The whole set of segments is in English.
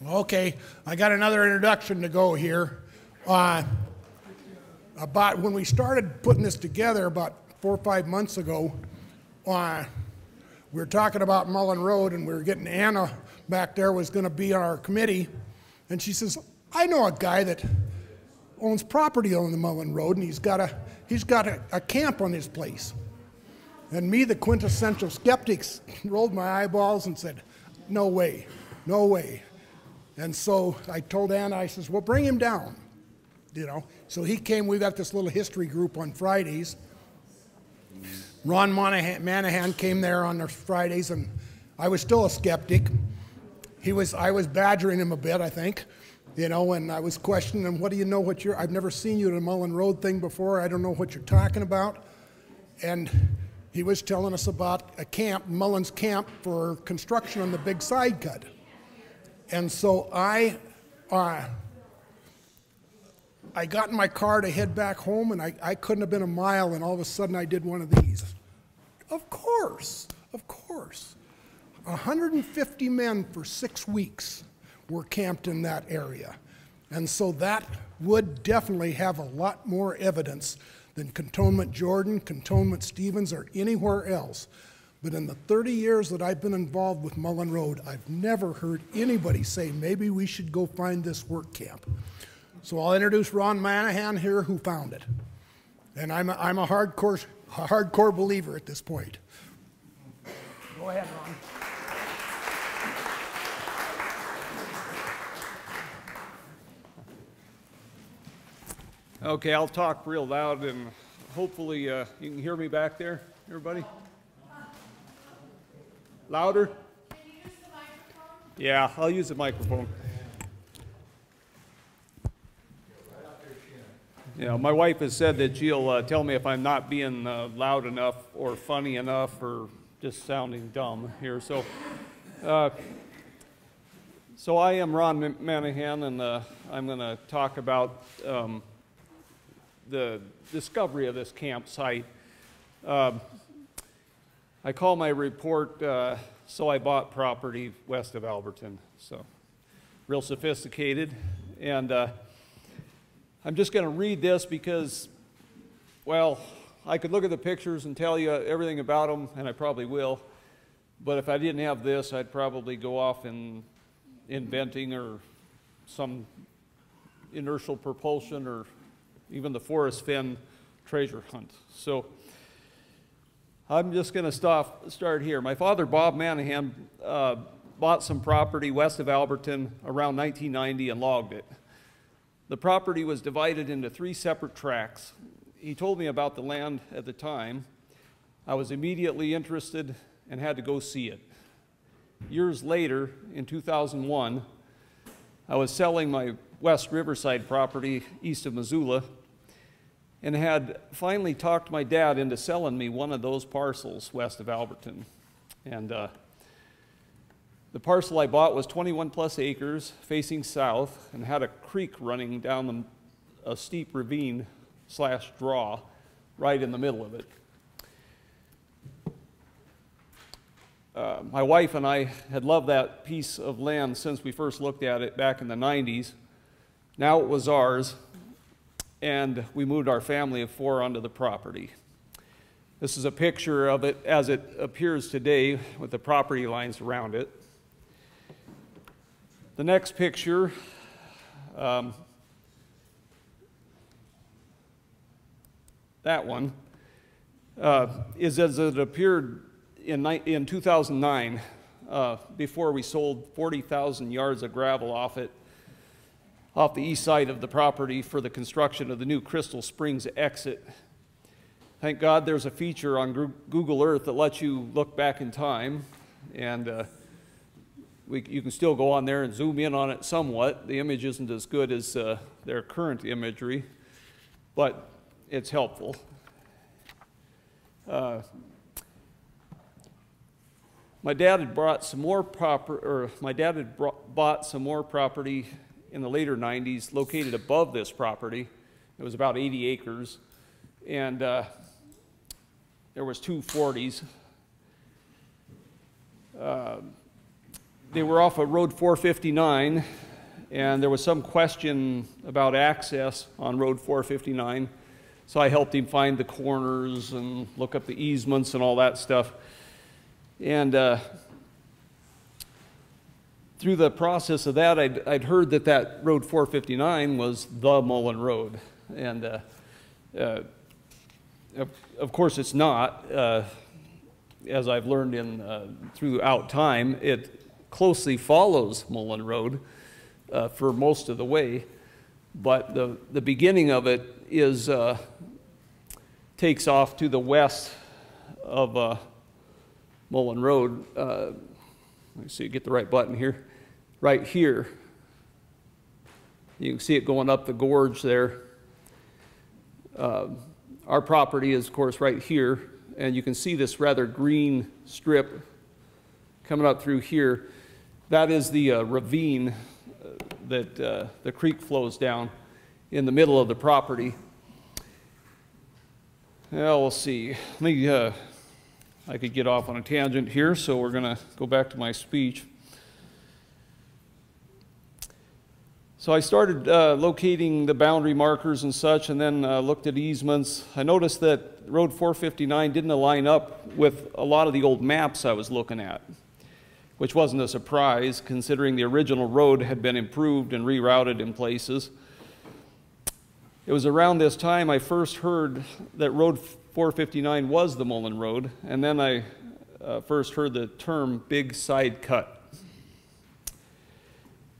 Okay, I got another introduction to go here. About when we started putting this together about 4 or 5 months ago, we were talking about Mullan Road, and we were getting Anna back there was going to be on our committee, and she says, I know a guy that owns property on the Mullan Road, and he's got a camp on his place. And me, the quintessential skeptics, rolled my eyeballs and said, no way, no way. And so I told Anna, I says, well, bring him down, you know. So he came. We got this little history group on Fridays. Ron Managhan came there on the Fridays, and I was still a skeptic. I was badgering him a bit, I think, you know, and I was questioning him, what do you know I've never seen you at a Mullan Road thing before, I don't know what you're talking about. And he was telling us about a camp, Mullan's camp, for construction on the big side cut. And so I got in my car to head back home, and I couldn't have been a mile, and all of a sudden I did one of these. Of course, of course. 150 men for 6 weeks were camped in that area. And so that would definitely have a lot more evidence than Cantonment Jordan, Cantonment Stevens, or anywhere else. But in the 30 years that I've been involved with Mullan Road, I've never heard anybody say, maybe we should go find this work camp. So I'll introduce Ron Managhan here, who found it. And I'm a hardcore believer at this point. Go ahead, Ron. Okay, I'll talk real loud, and hopefully you can hear me back there, everybody? Louder? Can you use the microphone? Yeah, I'll use the microphone. Yeah, my wife has said that she'll tell me if I'm not being loud enough or funny enough or just sounding dumb here. So I am Ron Managhan, and I'm going to talk about the discovery of this campsite. I call my report, So I Bought Property West of Alberton. So real sophisticated. And I'm just going to read this because, well, I could look at the pictures and tell you everything about them, and I probably will. But if I didn't have this, I'd probably go off in inventing or some inertial propulsion or even the Forrest Fenn treasure hunt. So I'm just going to start here. My father, Bob Managhan, bought some property west of Alberton around 1990 and logged it. The property was divided into 3 separate tracts. He told me about the land at the time. I was immediately interested and had to go see it. Years later, in 2001, I was selling my West Riverside property east of Missoula and had finally talked my dad into selling me one of those parcels west of Alberton. And the parcel I bought was 21 plus acres facing south and had a creek running down a steep ravine / draw right in the middle of it. My wife and I had loved that piece of land since we first looked at it back in the 90s. Now it was ours, and we moved our family of 4 onto the property. This is a picture of it as it appears today with the property lines around it. The next picture that one is as it appeared in 2009 before we sold 40,000 yards of gravel off the east side of the property for the construction of the new Crystal Springs exit. Thank God there's a feature on Google Earth that lets you look back in time, and you can still go on there and zoom in on it somewhat. The image isn't as good as their current imagery, but it's helpful. My dad had bought some more property in the later 90s, located above this property. It was about 80 acres, and there was 2 40s. they were off of Road 459, and there was some question about access on Road 459. So I helped him find the corners and look up the easements and all that stuff. And through the process of that, I'd heard that Road 459 was the Mullan Road. And of course it's not. As I've learned throughout time, it closely follows Mullan Road for most of the way. But the beginning of it is takes off to the west of Mullan Road. Let me see, get the right button here. Right here. You can see it going up the gorge there. Our property is, of course, right here, and you can see this rather green strip coming up through here. That is the ravine that the creek flows down in the middle of the property. Well, we'll see. I could get off on a tangent here, so we're going to go back to my speech. So I started locating the boundary markers and such, and then looked at easements. I noticed that Road 459 didn't line up with a lot of the old maps I was looking at, which wasn't a surprise considering the original road had been improved and rerouted in places. It was around this time I first heard that Road 459 was the Mullan Road, and then I first heard the term big side cut.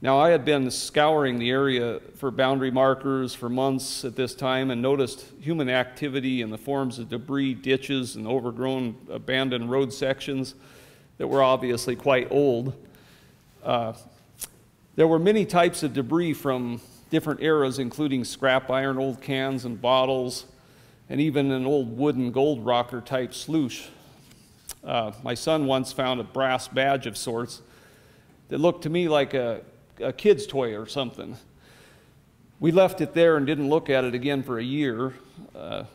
Now, I had been scouring the area for boundary markers for months at this time and noticed human activity in the forms of debris, ditches, and overgrown abandoned road sections that were obviously quite old. There were many types of debris from different eras, including scrap iron, old cans and bottles, and even an old wooden gold rocker type sluice. My son once found a brass badge of sorts that looked to me like a kid's toy or something. We left it there and didn't look at it again for a year,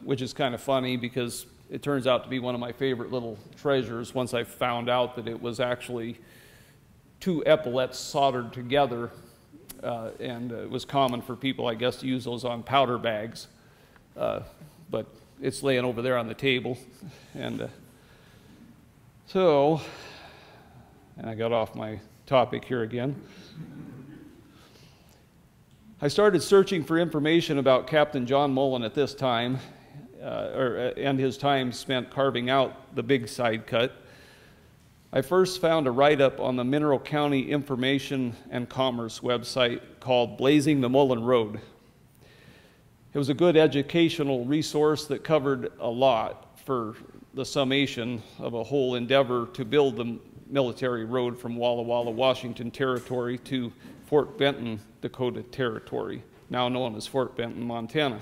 which is kind of funny because it turns out to be one of my favorite little treasures once I found out that it was actually two epaulets soldered together, and it was common for people, I guess, to use those on powder bags. But it's laying over there on the table. And and I got off my topic here again. I started searching for information about Captain John Mullan at this time, and his time spent carving out the big side cut. I first found a write-up on the Mineral County Information and Commerce website called Blazing the Mullan Road. It was a good educational resource that covered a lot for the summation of a whole endeavor to build the military road from Walla Walla, Washington Territory to Fort Benton, Dakota Territory, now known as Fort Benton, Montana.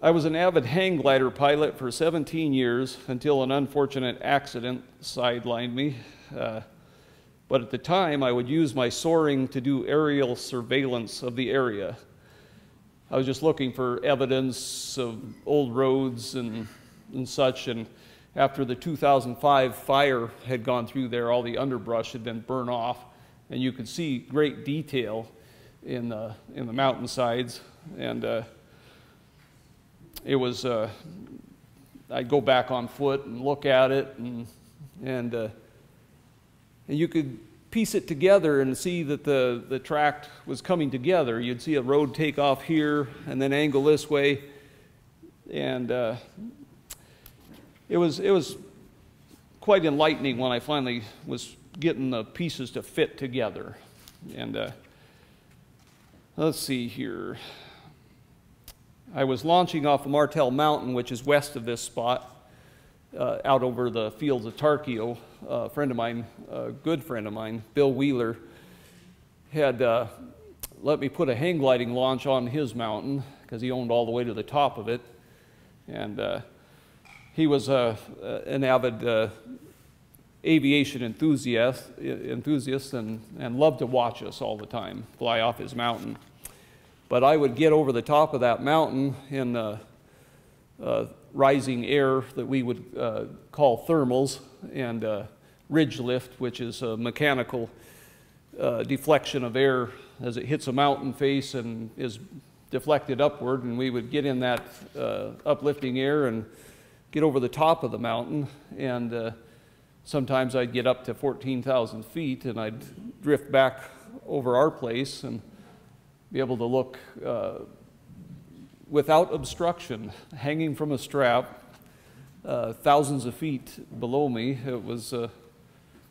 I was an avid hang glider pilot for 17 years until an unfortunate accident sidelined me. But at the time, I would use my soaring to do aerial surveillance of the area. I was just looking for evidence of old roads and such, and after the 2005 fire had gone through there, all the underbrush had been burned off, and you could see great detail in the mountainsides. And it was, I'd go back on foot and look at it, and you could piece it together and see that the tract was coming together. You'd see a road take off here and then angle this way, and it was quite enlightening when I finally was getting the pieces to fit together. And let's see here. I was launching off of Martell Mountain, which is west of this spot, out over the fields of Tarkio. A friend of mine, a good friend of mine, Bill Wheeler, had let me put a hang gliding launch on his mountain because he owned all the way to the top of it. And he was an avid aviation enthusiast and loved to watch us all the time fly off his mountain. But I would get over the top of that mountain in rising air that we would call thermals, and ridge lift, which is a mechanical deflection of air as it hits a mountain face and is deflected upward, and we would get in that uplifting air and get over the top of the mountain, and sometimes I'd get up to 14,000 feet, and I'd drift back over our place and be able to look without obstruction, hanging from a strap, thousands of feet below me. It was,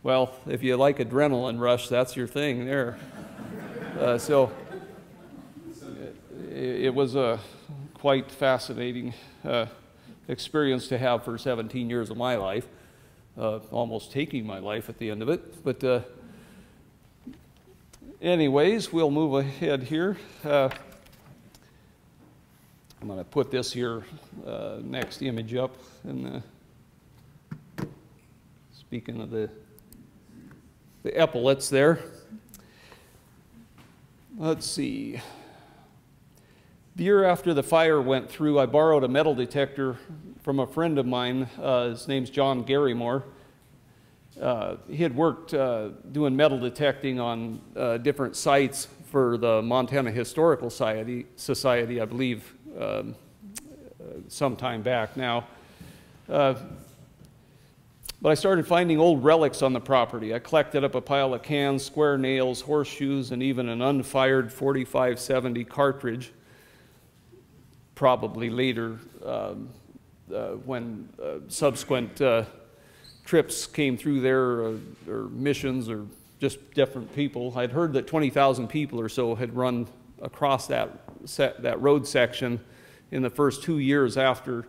well, if you like adrenaline rush, that's your thing there. So it was a quite fascinating experience to have for 17 years of my life, almost taking my life at the end of it. But anyways, we'll move ahead here. I'm going to put this here, next image up. And speaking of the epaulets there, let's see. The year after the fire went through, I borrowed a metal detector from a friend of mine. His name's John Garrymore. He had worked doing metal detecting on different sites for the Montana Historical Society, I believe, some time back now. But I started finding old relics on the property. I collected up a pile of cans, square nails, horseshoes, and even an unfired 4570 cartridge. Probably later, when subsequent trips came through there, or missions, or just different people. I'd heard that 20,000 people or so had run across that road section in the first 2 years after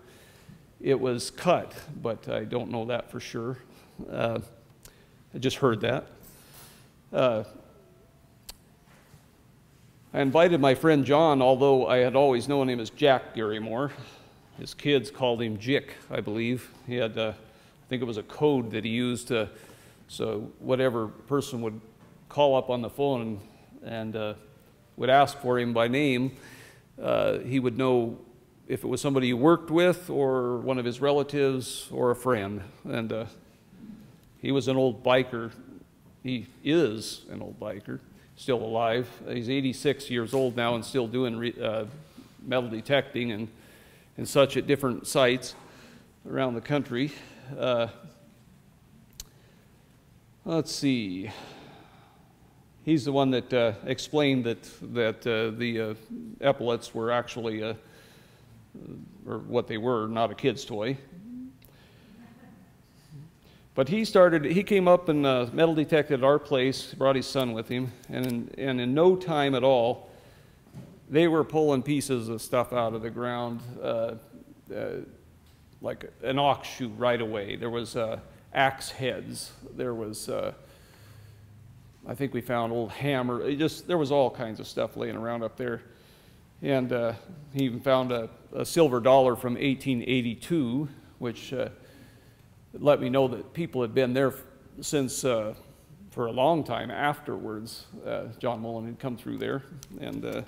it was cut, but I don't know that for sure. I just heard that. I invited my friend John, although I had always known him as Jack Garrymore. His kids called him Jick, I believe. He had, I think it was a code that he used so whatever person would call up on the phone and would ask for him by name, he would know if it was somebody he worked with or one of his relatives or a friend. And he was an old biker. He is an old biker, still alive. He's 86 years old now and still doing metal detecting and such at different sites around the country. Let's see. He's the one that explained that the epaulets were actually, or what they were, not a kid's toy. But he came up and metal detected at our place, brought his son with him, and in no time at all, they were pulling pieces of stuff out of the ground, like an ox shoe right away. There was axe heads. There was, I think we found old hammer. There was all kinds of stuff laying around up there. And he even found a silver dollar from 1882, which let me know that people had been there since for a long time afterwards. John Mullan had come through there, and it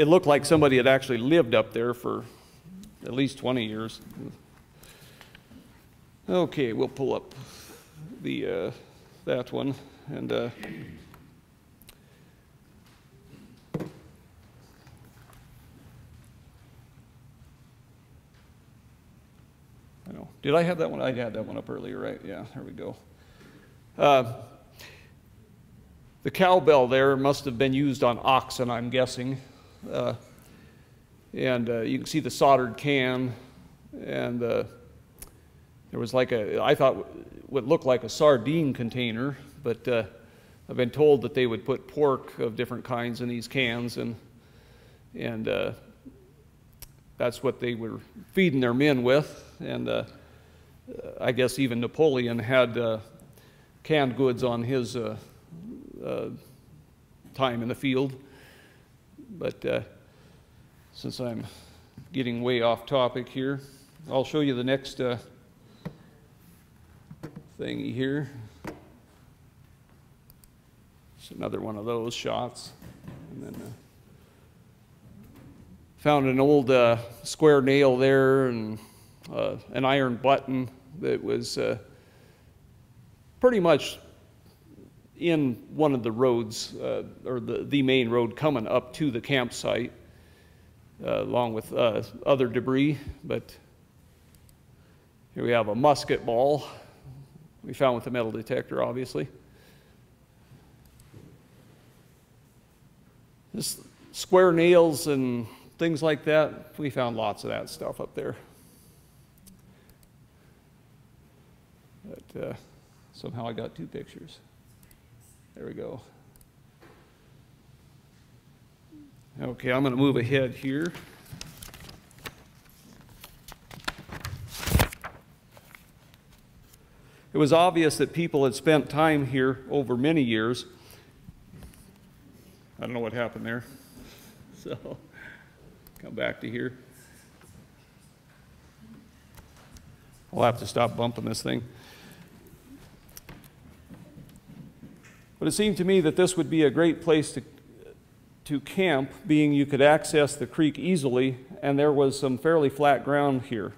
looked like somebody had actually lived up there for at least 20 years. Okay, we'll pull up that one, and I know. Did I have that one? I had that one up earlier, right? Yeah, there we go. The cowbell there must have been used on oxen, I'm guessing. And you can see the soldered can, and there was like I thought what looked like a sardine container, but I've been told that they would put pork of different kinds in these cans, and that's what they were feeding their men with. And I guess even Napoleon had canned goods on his time in the field. But since I'm getting way off topic here, I'll show you the next thingy here. It's another one of those shots. And then found an old square nail there, and an iron button that was pretty much in one of the roads, or the main road coming up to the campsite, along with other debris. But here we have a musket ball we found with a metal detector, obviously. Just square nails and things like that. We found lots of that stuff up there. But somehow I got two pictures. There we go. Okay, I'm going to move ahead here. It was obvious that people had spent time here over many years. I don't know what happened there. So, come back to here. I'll have to stop bumping this thing. But it seemed to me that this would be a great place to camp, being you could access the creek easily, and there was some fairly flat ground here.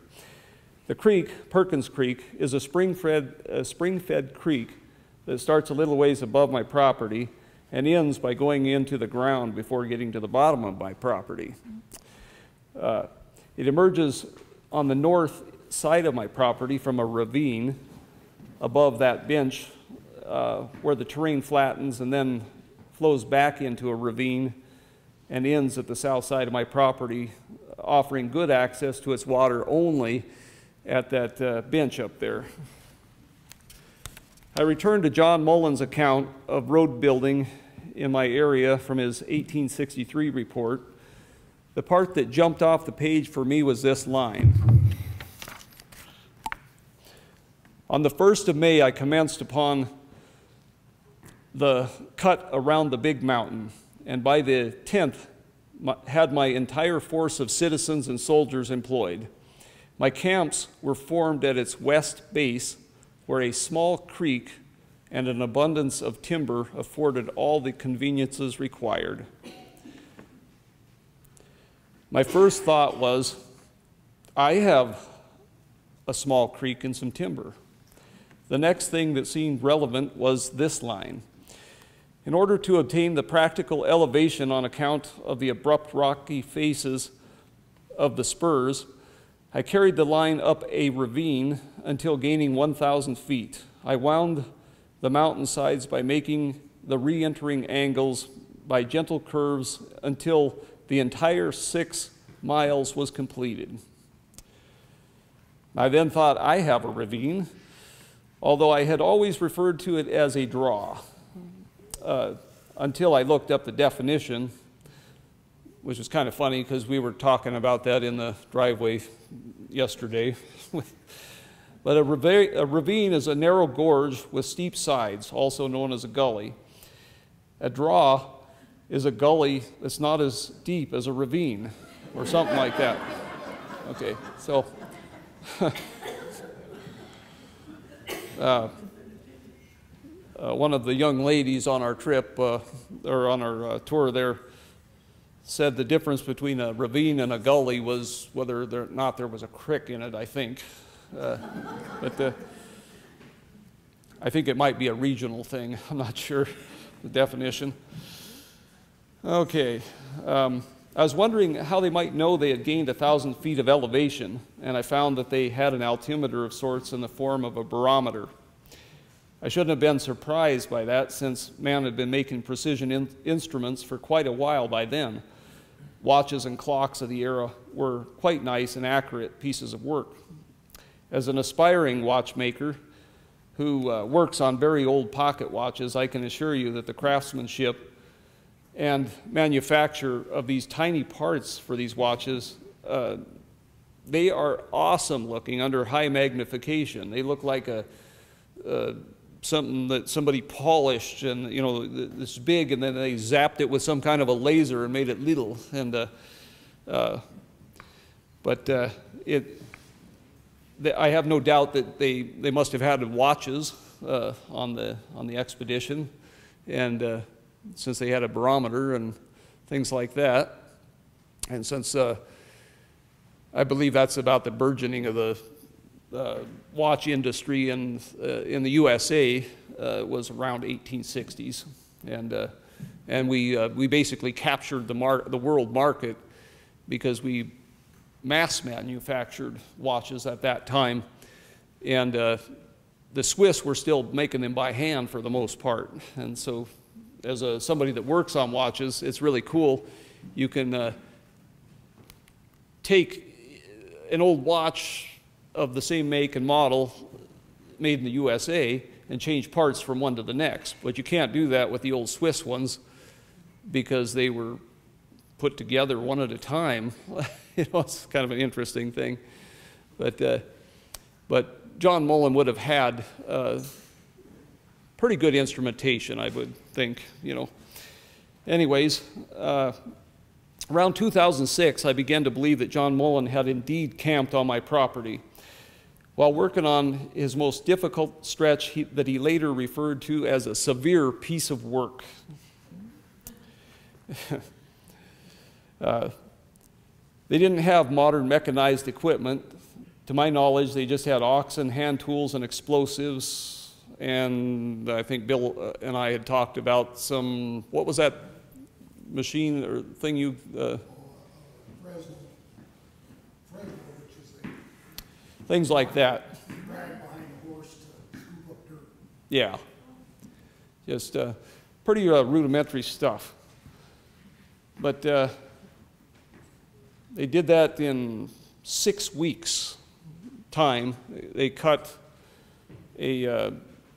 The creek, Perkins Creek, is a spring-fed creek that starts a little ways above my property and ends by going into the ground before getting to the bottom of my property. It emerges on the north side of my property from a ravine above that bench where the terrain flattens and then flows back into a ravine and ends at the south side of my property, offering good access to its water only at that bench up there. I returned to John Mullan's account of road building in my area from his 1863 report. The part that jumped off the page for me was this line. On the 1st of May, I commenced upon the cut around the big mountain, and by the 10th, had my entire force of citizens and soldiers employed. My camps were formed at its west base, where a small creek and an abundance of timber afforded all the conveniences required. My first thought was, I have a small creek and some timber. The next thing that seemed relevant was this line. In order to obtain the practical elevation on account of the abrupt rocky faces of the spurs, I carried the line up a ravine until gaining 1,000 feet. I wound the mountainsides by making the re-entering angles by gentle curves until the entire 6 miles was completed. I then thought, I have a ravine, although I had always referred to it as a draw, until I looked up the definition, which was kind of funny because we were talking about that in the driveway yesterday. But a ravine is a narrow gorge with steep sides, also known as a gully. A draw is a gully that's not as deep as a ravine, or something like that. Okay, so one of the young ladies on our trip, or on our tour there, said the difference between a ravine and a gully was whether or not there was a creek in it, I think. But I think it might be a regional thing. I'm not sure the definition. Okay. I was wondering how they might know they had gained 1,000 feet of elevation, and I found that they had an altimeter of sorts in the form of a barometer. I shouldn't have been surprised by that, since man had been making precision instruments for quite a while by then. Watches and clocks of the era were quite nice and accurate pieces of work. As an aspiring watchmaker who works on very old pocket watches, I can assure you that the craftsmanship and manufacture of these tiny parts for these watches, they are awesome looking under high magnification. They look like something that somebody polished, and you know, this big, and then they zapped it with some kind of a laser and made it little. And I have no doubt that they must have had watches on the expedition, and since they had a barometer and things like that, and since I believe that's about the burgeoning of the watch industry in the USA was around 1860s, and we basically captured the world market because we mass manufactured watches at that time, and the Swiss were still making them by hand for the most part. And so as somebody that works on watches, it's really cool. You can take an old watch of the same make and model made in the USA and change parts from one to the next. But you can't do that with the old Swiss ones because they were put together one at a time. You know, it's kind of an interesting thing. But John Mullan would have had pretty good instrumentation, I would think, you know. Anyways, around 2006, I began to believe that John Mullan had indeed camped on my property. While working on his most difficult stretch that he later referred to as a severe piece of work. They didn't have modern mechanized equipment. To my knowledge, they just had oxen, hand tools, and explosives. And I think Bill and I had talked about some, what was that machine or thing you... things like that. Yeah. Just pretty rudimentary stuff. But they did that in 6 weeks time. They cut a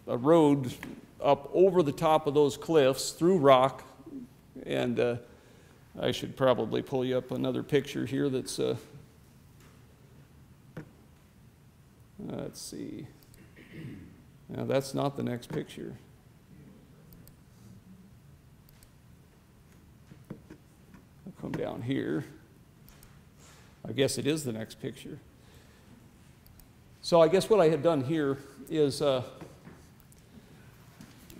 road up over the top of those cliffs through rock, and I should probably pull you up another picture here that's let's see. Now that's not the next picture. I'll come down here. I guess it is the next picture. So I guess what I had done here is I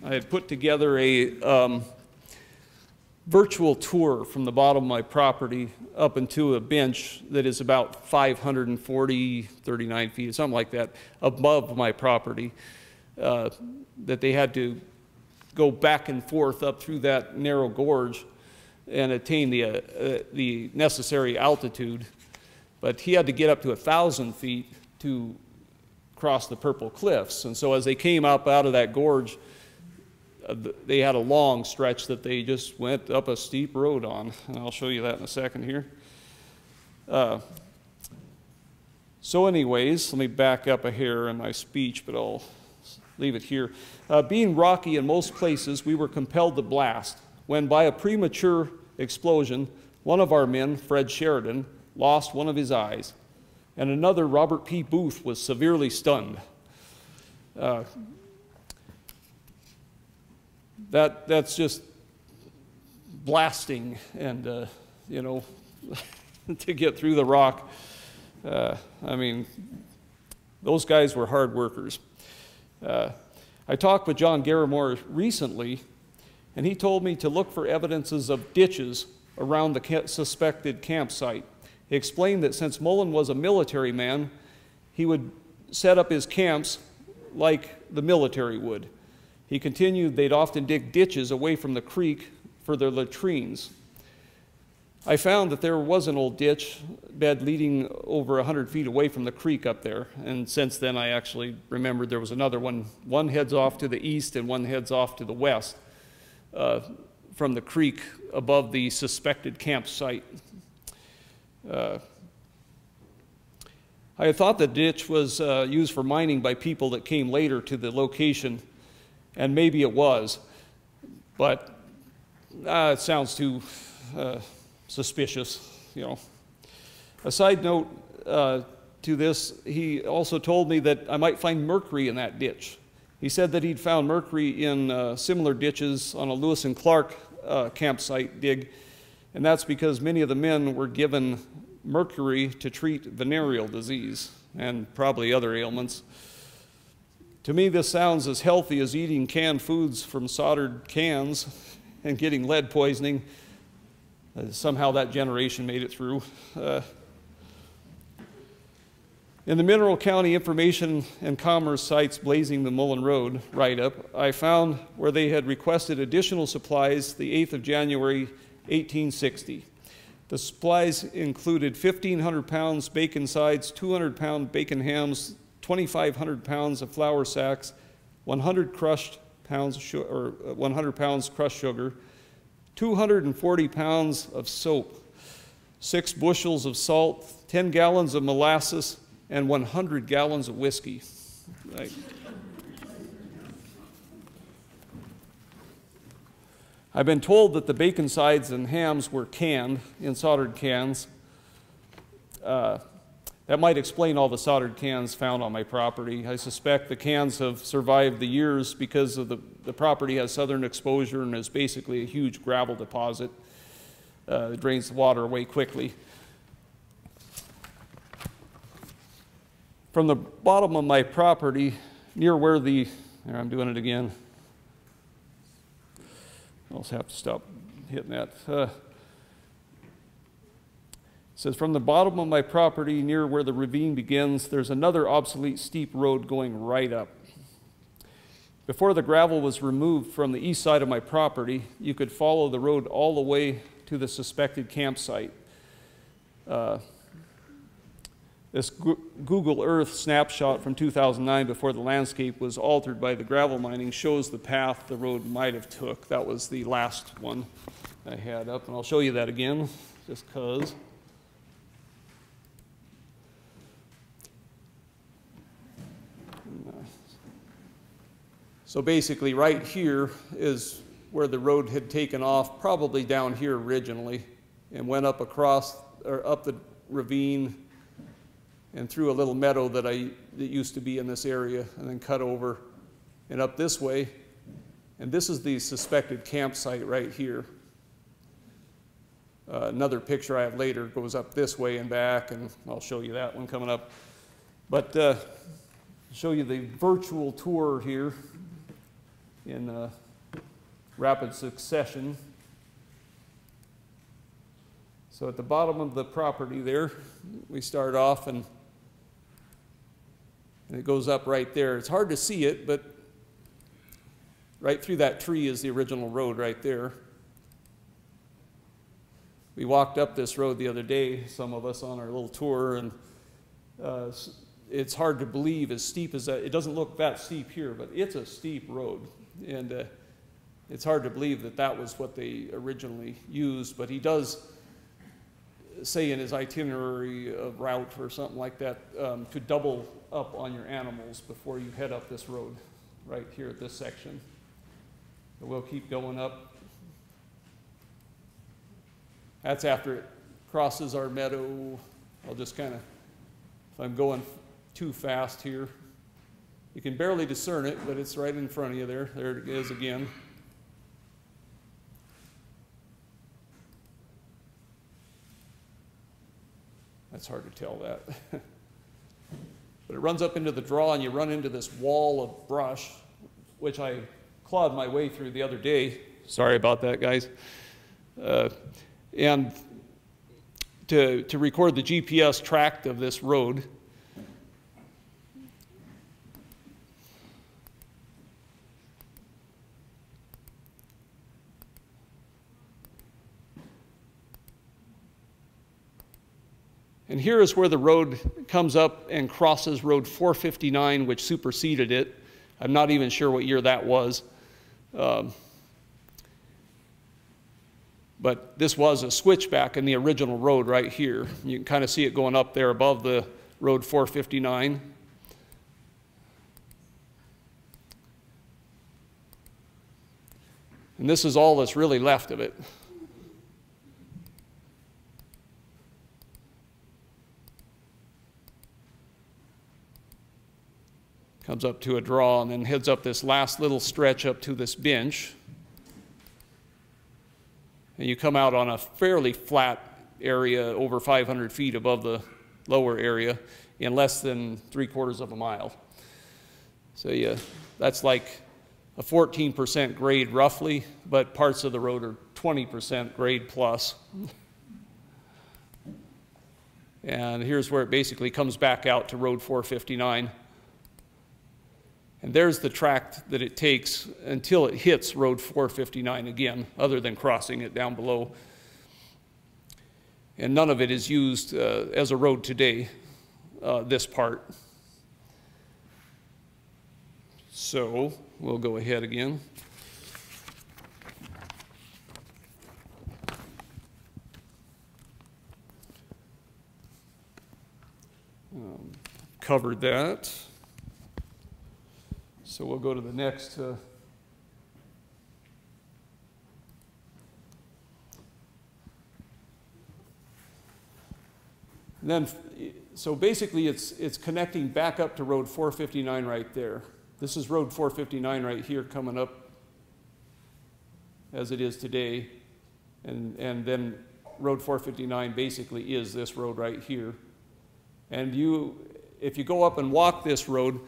had put together a virtual tour from the bottom of my property up into a bench that is about 39 feet, something like that, above my property, that they had to go back and forth up through that narrow gorge and attain the necessary altitude. But he had to get up to 1,000 feet to cross the Purple Cliffs. And so as they came up out of that gorge, they had a long stretch that they just went up a steep road on. And I'll show you that in a second here. So anyways, let me back up a hair in my speech, but I'll leave it here. Being rocky in most places, we were compelled to blast, when by a premature explosion, one of our men, Fred Sheridan, lost one of his eyes, and another, Robert P. Booth, was severely stunned. That's just blasting, and you know, to get through the rock. I mean, those guys were hard workers. I talked with John Garamore recently, and he told me to look for evidences of ditches around the suspected campsite. He explained that since Mullan was a military man, he would set up his camps like the military would. He continued they'd often dig ditches away from the creek for their latrines. I found that there was an old ditch bed leading over 100 feet away from the creek up there, and since then I actually remembered there was another one. One heads off to the east and one heads off to the west from the creek above the suspected campsite. I had thought the ditch was used for mining by people that came later to the location, and maybe it was, but it sounds too suspicious, you know. A side note to this, he also told me that I might find mercury in that ditch. He said that he'd found mercury in similar ditches on a Lewis and Clark campsite dig, and that's because many of the men were given mercury to treat venereal disease and probably other ailments. To me, this sounds as healthy as eating canned foods from soldered cans and getting lead poisoning. Somehow that generation made it through. In the Mineral County Information and Commerce sites blazing the Mullan Road write-up, I found where they had requested additional supplies the 8th of January, 1860. The supplies included 1,500 pounds bacon sides, 200-pound bacon hams, 2,500 pounds of flour sacks, 100 pounds crushed sugar, 240 pounds of soap, 6 bushels of salt, 10 gallons of molasses, and 100 gallons of whiskey. I've been told that the bacon sides and hams were canned in soldered cans. That might explain all the soldered cans found on my property. I suspect the cans have survived the years because of the property has southern exposure and is basically a huge gravel deposit. It drains the water away quickly. From the bottom of my property, near where the, there, I'm doing it again. I'll also have to stop hitting that. It says, from the bottom of my property, near where the ravine begins, there's another obsolete steep road going right up. Before the gravel was removed from the east side of my property, you could follow the road all the way to the suspected campsite. This Google Earth snapshot from 2009, before the landscape was altered by the gravel mining, shows the path the road might have took. That was the last one I had up, and I'll show you that again, just because. So basically right here is where the road had taken off, probably down here originally, and went up across, or up the ravine, and through a little meadow that used to be in this area, and then cut over and up this way. And this is the suspected campsite right here. Another picture I have later goes up this way and back, and I'll show you that one coming up. But I'll show you the virtual tour here in rapid succession. So at the bottom of the property there, we start off, and it goes up right there. It's hard to see it, but right through that tree is the original road right there. We walked up this road the other day, some of us on our little tour, and it's hard to believe, as steep as that. It doesn't look that steep here, but it's a steep road. And it's hard to believe that that was what they originally used, but he does say in his itinerary of route or something like that, to double up on your animals before you head up this road right here at this section. So we'll keep going up. That's after it crosses our meadow. I'll just kind of, if I'm going too fast here, you can barely discern it, but it's right in front of you there. There it is again. That's hard to tell that. But it runs up into the draw, and you run into this wall of brush, which I clawed my way through the other day. Sorry about that, guys. And to record the GPS tract of this road, and here is where the road comes up and crosses Road 459, which superseded it. I'm not even sure what year that was. But this was a switchback in the original road right here. You can kind of see it going up there above the Road 459. And this is all that's really left of it. Comes up to a draw and then heads up this last little stretch up to this bench. And you come out on a fairly flat area over 500 feet above the lower area in less than 3/4 of a mile. So yeah, that's like a 14% grade roughly, but parts of the road are 20% grade plus. And here's where it basically comes back out to Road 459. And there's the track that it takes until it hits Road 459 again, other than crossing it down below. And none of it is used as a road today, this part. So we'll go ahead again. Covered that. So we'll go to the next. Then, so basically it's connecting back up to Road 459 right there. This is Road 459 right here coming up as it is today. And then Road 459 basically is this road right here. And if you go up and walk this road,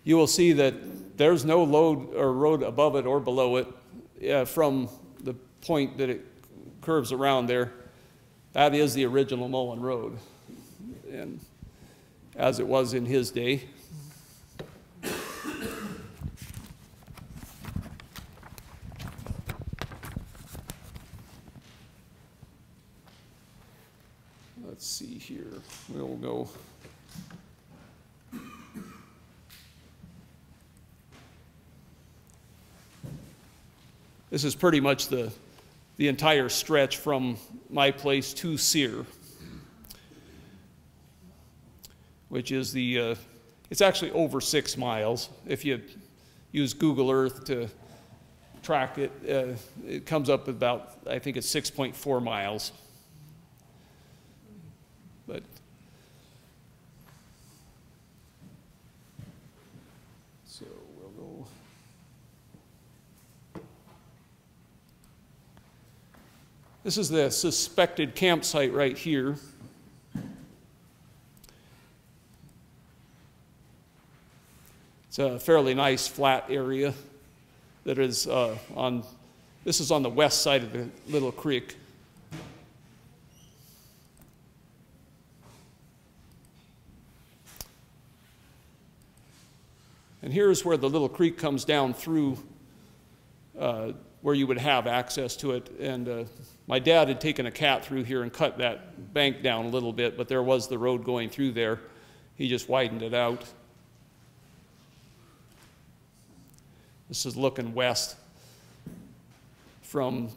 you will see that there's no load or road above it or below it from the point that it curves around there. That is the original Mullan Road, and as it was in his day. Let's see here. We'll go. This is pretty much the entire stretch from my place to Sear, which is it's actually over 6 miles. If you use Google Earth to track it, it comes up about, I think it's 6.4 miles. But so we'll go. This is the suspected campsite right here. It's a fairly nice flat area that is this is on the west side of the little creek. And here's where the little creek comes down through where you would have access to it. And my dad had taken a cat through here and cut that bank down a little bit, but there was the road going through there. He just widened it out. This is looking west from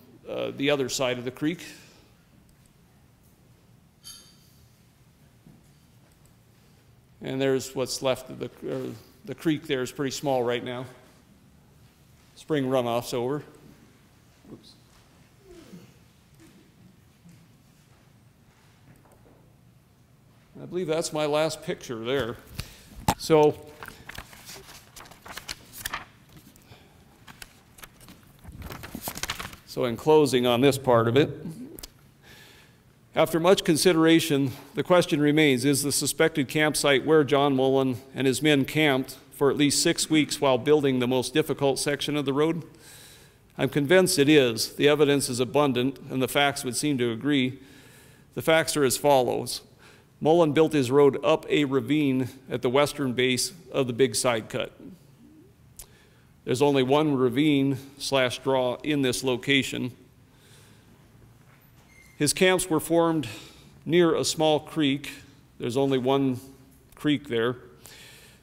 the other side of the creek. And there's what's left of the creek there is pretty small right now. Spring runoff's over. Oops. I believe that's my last picture there. So in closing on this part of it, after much consideration, the question remains, is the suspected campsite where John Mullan and his men camped for at least 6 weeks while building the most difficult section of the road? I'm convinced it is. The evidence is abundant, and the facts would seem to agree. The facts are as follows. Mullan built his road up a ravine at the western base of the big side cut. There's only one ravine/draw in this location. His camps were formed near a small creek. There's only one creek there.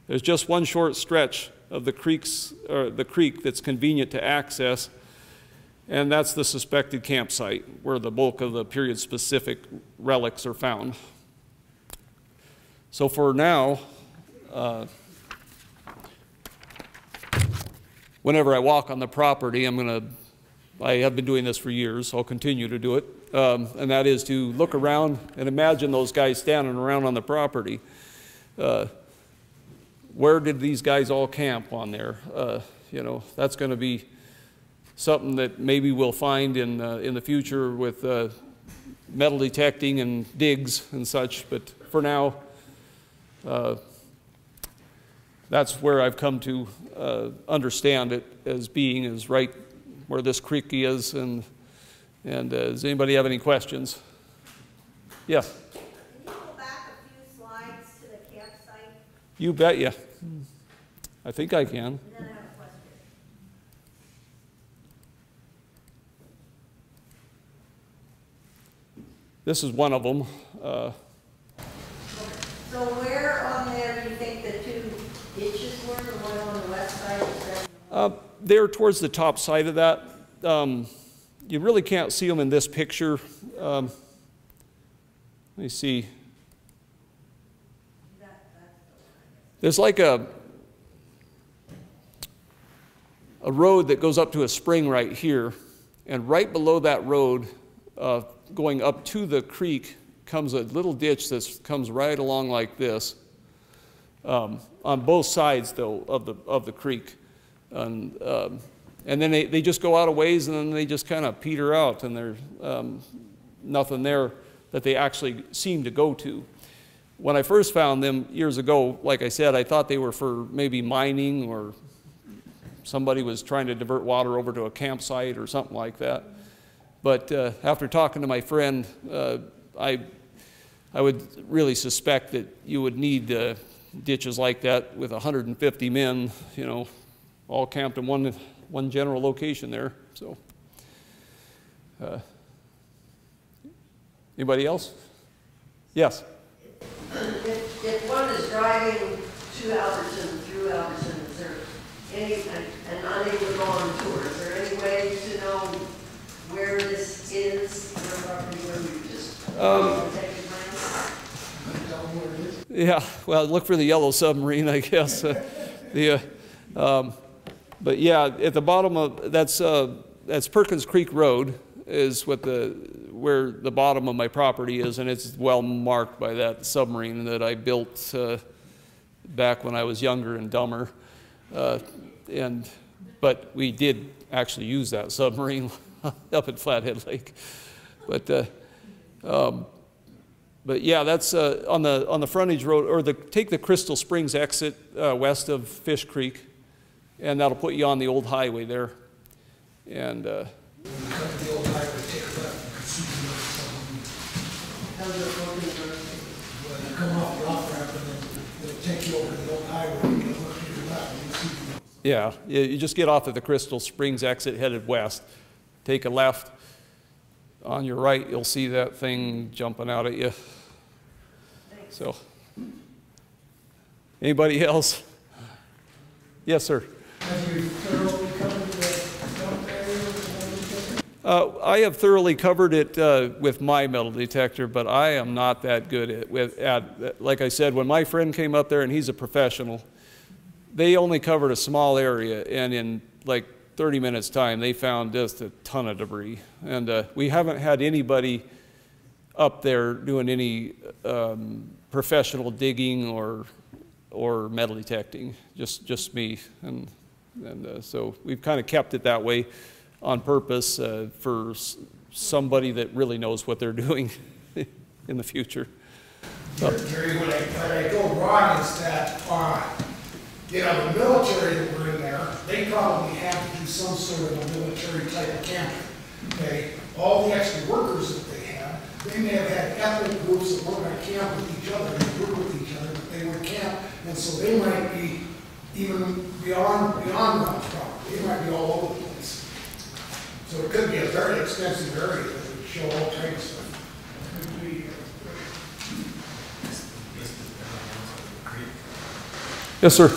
There's just one short stretch of the creek that's convenient to access, and that's the suspected campsite where the bulk of the period-specific relics are found. So for now, whenever I walk on the property, I have been doing this for years, so I'll continue to do it, and that is to look around and imagine those guys standing around on the property. Where did these guys all camp on there? You know, that's going to be something that maybe we'll find in the future with metal detecting and digs and such, but for now, that's where I've come to understand it as being is right where this creek is. And does anybody have any questions? Yes. Can you go back You bet you. I think I can. This is one of them. So where on there do you think the two ditches were, the one on the west side? They're towards the top side of that. You really can't see them in this picture. Let me see. There's like a road that goes up to a spring right here, and right below that road, going up to the creek, comes a little ditch that comes right along like this, on both sides though of the creek, and then they just go out a ways, and then they just kind of peter out, and there's nothing there that they actually seem to go to. When I first found them years ago, like I said, I thought they were for maybe mining, or somebody was trying to divert water over to a campsite or something like that. But after talking to my friend, I would really suspect that you would need ditches like that with 150 men, you know, all camped in one general location there. So, anybody else? Yes. If one is driving to Alberton, through Alberton, is there any, and unable to go on tour, is there any way to know where this is, your property, where you just take a glance? Yeah, well, look for the yellow submarine, I guess. But yeah, at the bottom of that's Perkins Creek Road is where the bottom of my property is, and it's well marked by that submarine that I built back when I was younger and dumber. But we did actually use that submarine up at Flathead Lake. But yeah, that's on the frontage road, or take the Crystal Springs exit west of Fish Creek, and that'll put you on the old highway there. And When you come to the old highway, take a left, you can see when you come off the off ramp, and then it'll take you over to the old highway, and you look to your left, and you see. yeah, you just get off at the Crystal Springs exit headed west, take a left. On your right, you'll see that thing jumping out at you. So, anybody else? Yes, sir. Have you thoroughly covered the dump area? I have thoroughly covered it with my metal detector, but I am not that good at like I said, when my friend came up there, and he's a professional, they only covered a small area, and in like 30 minutes time, they found just a ton of debris. And we haven't had anybody up there doing any professional digging or metal detecting, just me. And so we've kind of kept it that way on purpose for somebody that really knows what they're doing in the future. Jerry, what I go wrong is that, you know, the military that were in there, they probably had to do some sort of a military type of camping. Okay, all the extra workers that they had, they may have had ethnic groups that weren't going to camp with each other, and work with each other, but they would camp, and so they might be even beyond Ron's property. They might be all over the place. So it could be a very extensive area that would show all kinds of stuff. Could be, Yes, sir.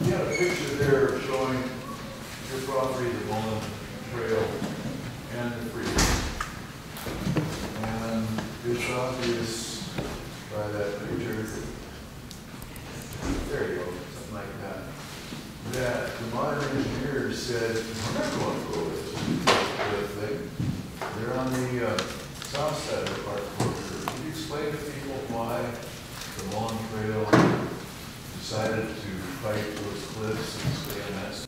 You had a picture there showing your property, the Mullan Trail, and the creek. And it's obvious by that picture, there you go, something like that, that the modern engineers said, we're not going to go with this thing. They're on the south side of the park border. Can you explain to people why the Mullan Trail decided to fight those cliffs and stay on that side?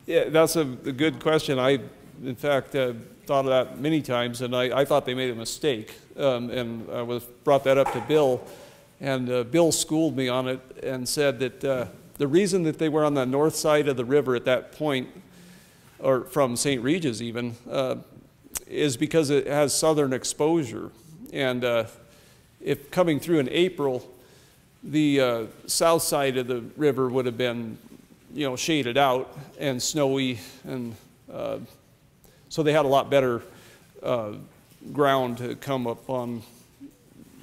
Yeah, that's a good question. I, in fact, thought of that many times, and I thought they made a mistake. And I brought that up to Bill, and Bill schooled me on it and said that the reason that they were on the north side of the river at that point, or from St. Regis even, is because it has southern exposure. And if coming through in April, the south side of the river would have been, you know, shaded out and snowy, and so they had a lot better ground to come up on,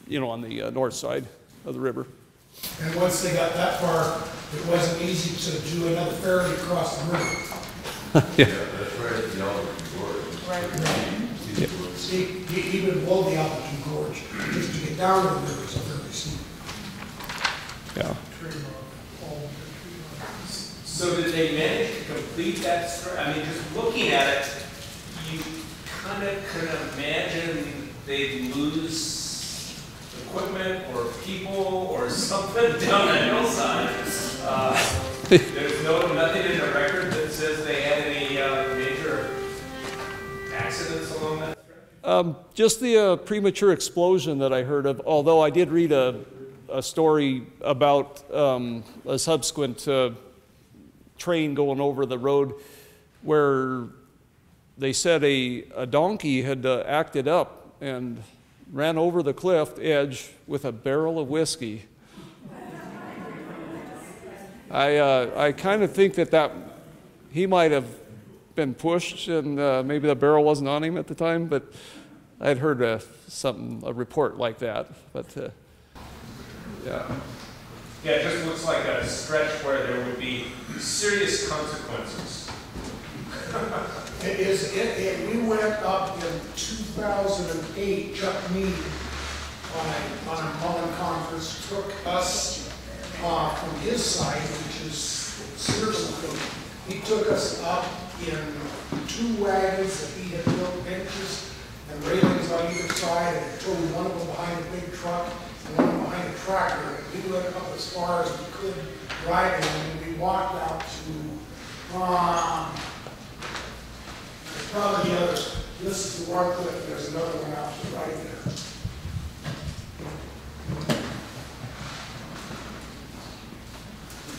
you know, on the north side of the river. And once they got that far, it wasn't easy to do another ferry across the river. Yeah, that's right at the Alberton Gorge. Right. Steep, even below the Alberton Gorge, just to get down to the river is a very steep. Yeah. So did they manage to complete that stretch? I mean, just looking at it, you kind of can imagine they'd lose equipment or people or something down the hillside. There's nothing in the record that says they had any major accidents along that stretch? Just the premature explosion that I heard of, although I did read a story about a subsequent train going over the road where they said a donkey had acted up and ran over the cliff edge with a barrel of whiskey. I kind of think that he might have been pushed and maybe the barrel wasn't on him at the time, but I'd heard a report like that. But yeah. Yeah, it just looks like a stretch where there would be serious consequences. We went up in 2008, Chuck Mead, on a Mullan Conference, took us from his side, which is Searsville. He took us up in 2 wagons that he had built benches and railings on either side, and towed one of them behind a big truck and one behind a tractor. We went up as far as we could driving, and we walked out to, there's probably the other, this is the one cliff, there's another one out to the right there.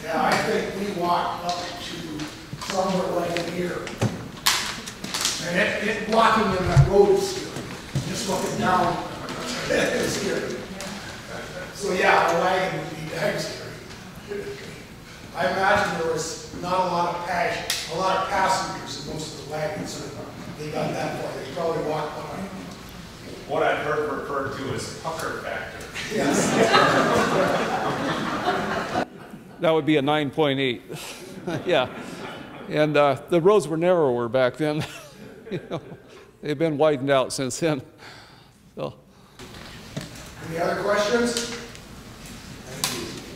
Yeah, I think we walked up to somewhere like here. And it blocking in that road is scary. Just looking down, it's scary. So yeah, a wagon would be dang scary. I imagine there was not a lot of passengers in most of the wagons. So they got that far. They probably walked behind. What I've heard referred to as pucker factor. Yes. That would be a 9.8. Yeah. And the roads were narrower back then. You know, they've been widened out since then. So. Any other questions?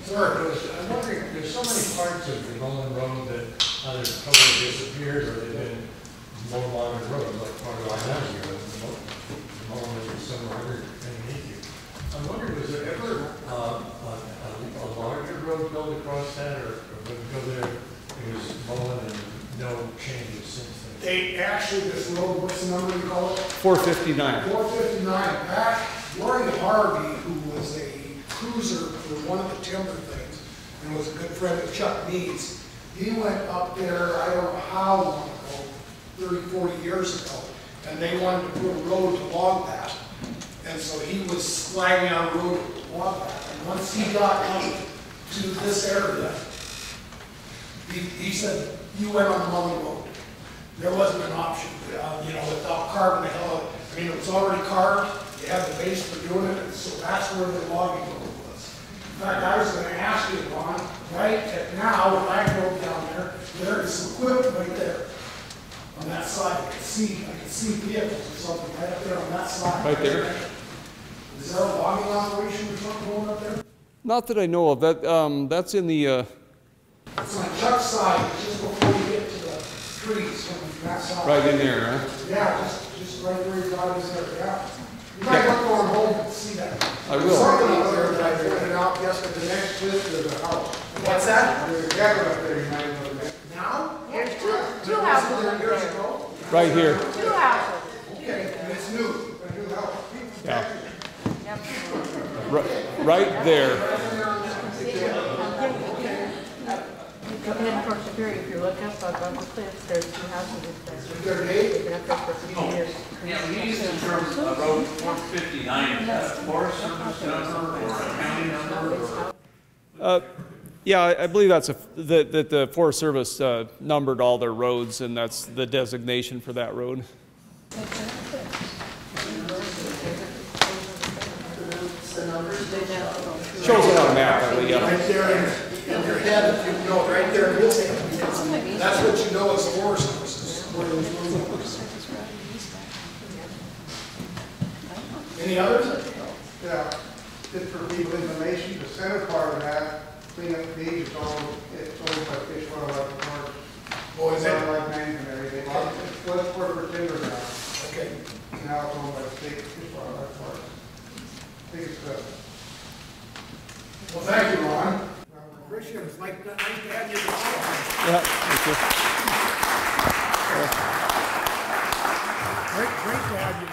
Sir? I'm wondering, there's so many parts of the Mullan Road that either totally disappeared or they've been more modern roads, like part of our Avenue, the Mullan is somewhere underneath you. I'm wondering, was there ever a larger road built across that, or when you go there, it was Mullan and no changes since then? They actually, this road, what's the number you call it? 459. 459. Back, Warren Harvey, who was a cruiser for one of the timber things and was a good friend of Chuck Mead's, he went up there, I don't know how long ago, 30, 40 years ago, and they wanted to put a road to log that. And so he was flagging out a road to log that. And once he got out to this area, he said, you went on the Mullan Road. There wasn't an option, you know, without carving the hell out. I mean, it was already carved. You had the base for doing it, and so that's where the logging road was. In fact, I was going to ask you, Ron, right at now, when I drove down there is some equipment right there on that side. I can see vehicles or something right up there on that side. Right there. Is there a logging operation or something going up there? Not that I know of. That's in the. It's on Chuck's side, just before you get to the trees from that side. Right in there, huh? Yeah, just right where your dog is there, yeah. You might want to go home and see that. I will. There's something up there that I pointed out yesterday, the next clip to the house. What's that? There's a cabin up there, you might look at. Now? There's two houses up Years there. ago? Right here. 2 houses. Okay, and it's new, a new house. Yeah. Yep. Right there. Go ahead towards Superior. If you look up above the cliff, there's 2 houses up there. Is there an eight? They've been up there for 50 years. Yeah, he's in terms of road 459, is that a Forest Service number or a county number? Or? Yeah, I believe that's that the Forest Service numbered all their roads, and that's the designation for that road. Shows it on a map that we got. Right there in your head, if you know, right there in this head. That's what you know as the Forest Service is where those roads are. Any others? Yeah, just for people information, the center part of that, cleanup beach, it's owned by Fish Wildlife Park. Oh, is that? Wildlife management area, they bought it, what's corporate timber now, Okay. now it's owned by the state Fish Wildlife Park. I think it's good. Well, thank you, Ron. Appreciate it. It's nice to have you. Yeah, thank you. Great to have you.